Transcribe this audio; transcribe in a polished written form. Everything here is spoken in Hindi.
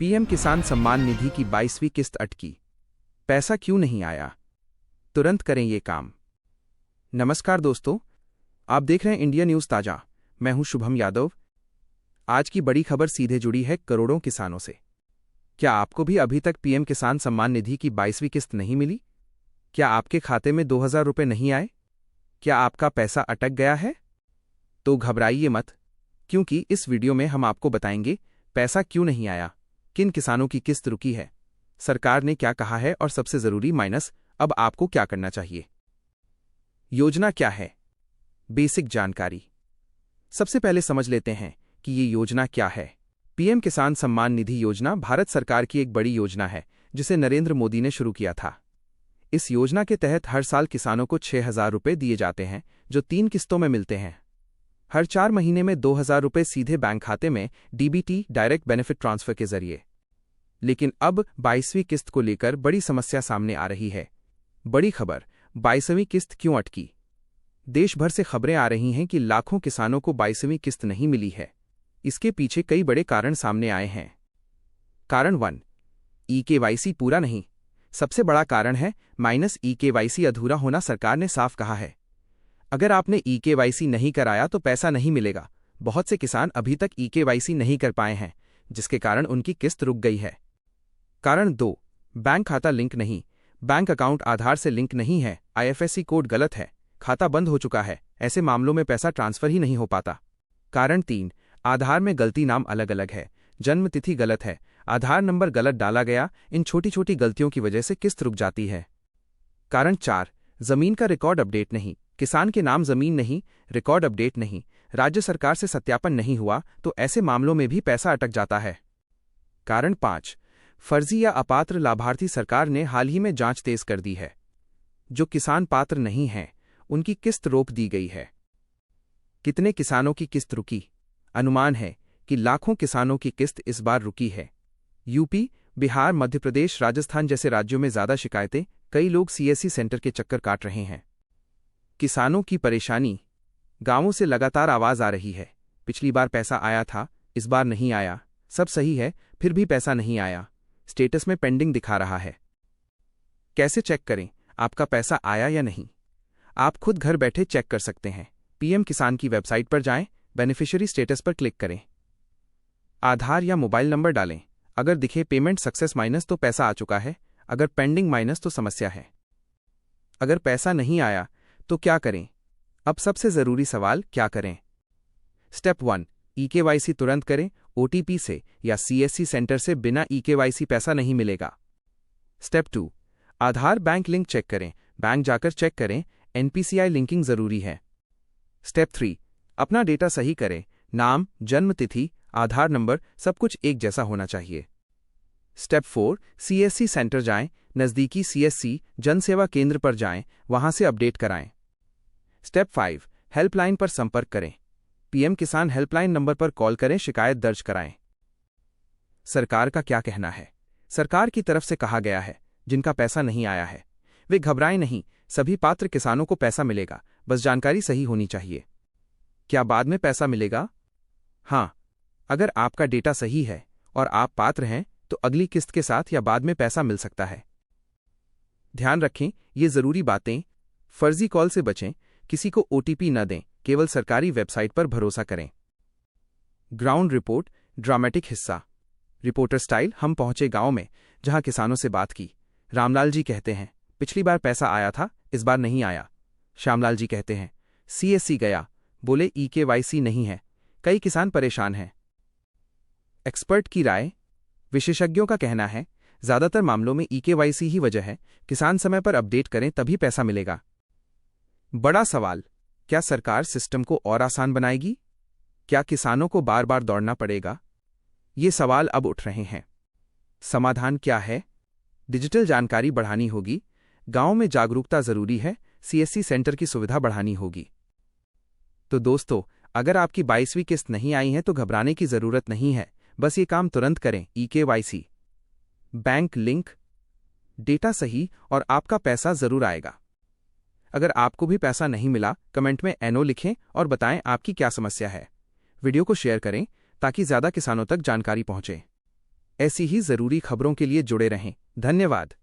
पीएम किसान सम्मान निधि की 22वीं किस्त अटकी। पैसा क्यों नहीं आया? तुरंत करें ये काम। नमस्कार दोस्तों, आप देख रहे हैं इंडिया न्यूज़ ताजा। मैं हूं शुभम यादव। आज की बड़ी खबर सीधे जुड़ी है करोड़ों किसानों से। क्या आपको भी अभी तक पीएम किसान सम्मान निधि की 22वीं किस्त नहीं मिली? क्या आपके खाते में 2000 रुपये नहीं आए? क्या आपका पैसा अटक गया है? तो घबराइए मत, क्योंकि इस वीडियो में हम आपको बताएंगे पैसा क्यों नहीं आया, किन किसानों की किस्त रुकी है, सरकार ने क्या कहा है और सबसे जरूरी माइनस अब आपको क्या करना चाहिए। योजना क्या है? बेसिक जानकारी। सबसे पहले समझ लेते हैं कि ये योजना क्या है। पीएम किसान सम्मान निधि योजना भारत सरकार की एक बड़ी योजना है जिसे नरेंद्र मोदी ने शुरू किया था। इस योजना के तहत हर साल किसानों को 6000 रुपये दिए जाते हैं, जो 3 किस्तों में मिलते हैं। हर 4 महीने में 2000 रुपये सीधे बैंक खाते में डीबीटी डायरेक्ट बेनिफिट ट्रांसफर के जरिए। लेकिन अब 22वीं किस्त को लेकर बड़ी समस्या सामने आ रही है। बड़ी खबर, 22वीं किस्त क्यों अटकी? देश भर से खबरें आ रही हैं कि लाखों किसानों को 22वीं किस्त नहीं मिली है। इसके पीछे कई बड़े कारण सामने आए हैं। कारण 1, ई-केवाईसी पूरा नहीं। सबसे बड़ा कारण है माइनस ई-केवाईसी अधूरा होना। सरकार ने साफ कहा है, अगर आपने ई-केवाईसी नहीं कराया तो पैसा नहीं मिलेगा। बहुत से किसान अभी तक ई-केवाईसी नहीं कर पाए हैं, जिसके कारण उनकी किस्त रुक गई है। कारण 2, बैंक खाता लिंक नहीं। बैंक अकाउंट आधार से लिंक नहीं है, आईएफएससी कोड गलत है, खाता बंद हो चुका है। ऐसे मामलों में पैसा ट्रांसफर ही नहीं हो पाता। कारण 3, आधार में गलती, नाम अलग अलग है, जन्म तिथि गलत है, आधार नंबर गलत डाला गया। इन छोटी छोटी गलतियों की वजह से किस्त रुक जाती है। कारण 4, जमीन का रिकॉर्ड अपडेट नहीं। किसान के नाम जमीन नहीं, रिकॉर्ड अपडेट नहीं, राज्य सरकार से सत्यापन नहीं हुआ, तो ऐसे मामलों में भी पैसा अटक जाता है। कारण 5, फर्जी या अपात्र लाभार्थी। सरकार ने हाल ही में जांच तेज कर दी है। जो किसान पात्र नहीं हैं, उनकी किस्त रोक दी गई है। कितने किसानों की किस्त रुकी? अनुमान है कि लाखों किसानों की किस्त इस बार रुकी है। यूपी, बिहार, मध्य प्रदेश, राजस्थान जैसे राज्यों में ज्यादा शिकायतें। कई लोग सीएससी सेंटर के चक्कर काट रहे हैं। किसानों की परेशानी। गांवों से लगातार आवाज आ रही है, पिछली बार पैसा आया था, इस बार नहीं आया। सब सही है, फिर भी पैसा नहीं आया। स्टेटस में पेंडिंग दिखा रहा है। कैसे चेक करें आपका पैसा आया या नहीं? आप खुद घर बैठे चेक कर सकते हैं। पीएम किसान की वेबसाइट पर जाएं, बेनिफिशियरी स्टेटस पर क्लिक करें, आधार या मोबाइल नंबर डालें। अगर दिखे पेमेंट सक्सेस माइनस तो पैसा आ चुका है, अगर पेंडिंग माइनस तो समस्या है। अगर पैसा नहीं आया तो क्या करें? अब सबसे जरूरी सवाल, क्या करें? स्टेप 1, ई-केवाईसी तुरंत करें। ओटीपी से या सीएससी सेंटर से बिना ई-केवाईसी पैसा नहीं मिलेगा। स्टेप 2, आधार बैंक लिंक चेक करें। बैंक जाकर चेक करें, एनपीसीआई लिंकिंग जरूरी है। स्टेप 3, अपना डेटा सही करें। नाम, जन्म तिथि, आधार नंबर, सब कुछ एक जैसा होना चाहिए। स्टेप 4, सीएससी सेंटर जाएं। नजदीकी सीएससी जनसेवा केंद्र पर जाएं, वहां से अपडेट कराएं। स्टेप 5, हेल्पलाइन पर संपर्क करें। पीएम किसान हेल्पलाइन नंबर पर कॉल करें, शिकायत दर्ज कराएं। सरकार का क्या कहना है? सरकार की तरफ से कहा गया है, जिनका पैसा नहीं आया है वे घबराएं नहीं, सभी पात्र किसानों को पैसा मिलेगा, बस जानकारी सही होनी चाहिए। क्या बाद में पैसा मिलेगा? हाँ, अगर आपका डेटा सही है और आप पात्र हैं तो अगली किस्त के साथ या बाद में पैसा मिल सकता है। ध्यान रखें ये जरूरी बातें, फर्जी कॉल से बचें, किसी को ओटीपी न दें, केवल सरकारी वेबसाइट पर भरोसा करें। ग्राउंड रिपोर्ट, ड्रामेटिक हिस्सा। Reporter style. हम पहुंचे गांव में, जहां किसानों से बात की। रामलाल जी कहते हैं, पिछली बार पैसा आया था, इस बार नहीं आया। श्यामलाल जी कहते हैं, सीएससी गया, बोले ई-केवाईसी नहीं है। कई किसान परेशान हैं। एक्सपर्ट की राय। विशेषज्ञों का कहना है, ज्यादातर मामलों में ई-केवाईसी ही वजह है। किसान समय पर अपडेट करें, तभी पैसा मिलेगा। बड़ा सवाल, क्या सरकार सिस्टम को और आसान बनाएगी? क्या किसानों को बार बार दौड़ना पड़ेगा? ये सवाल अब उठ रहे हैं। समाधान क्या है? डिजिटल जानकारी बढ़ानी होगी, गांव में जागरूकता जरूरी है, सीएससी सेंटर की सुविधा बढ़ानी होगी। तो दोस्तों, अगर आपकी 22वीं किस्त नहीं आई है तो घबराने की जरूरत नहीं है, बस ये काम तुरंत करें। ई-केवाईसी, बैंक लिंक, डेटा सही और आपका पैसा जरूर आएगा। अगर आपको भी पैसा नहीं मिला, कमेंट में एनो लिखें और बताएं आपकी क्या समस्या है। वीडियो को शेयर करें ताकि ज्यादा किसानों तक जानकारी पहुंचे। ऐसी ही जरूरी खबरों के लिए जुड़े रहें। धन्यवाद।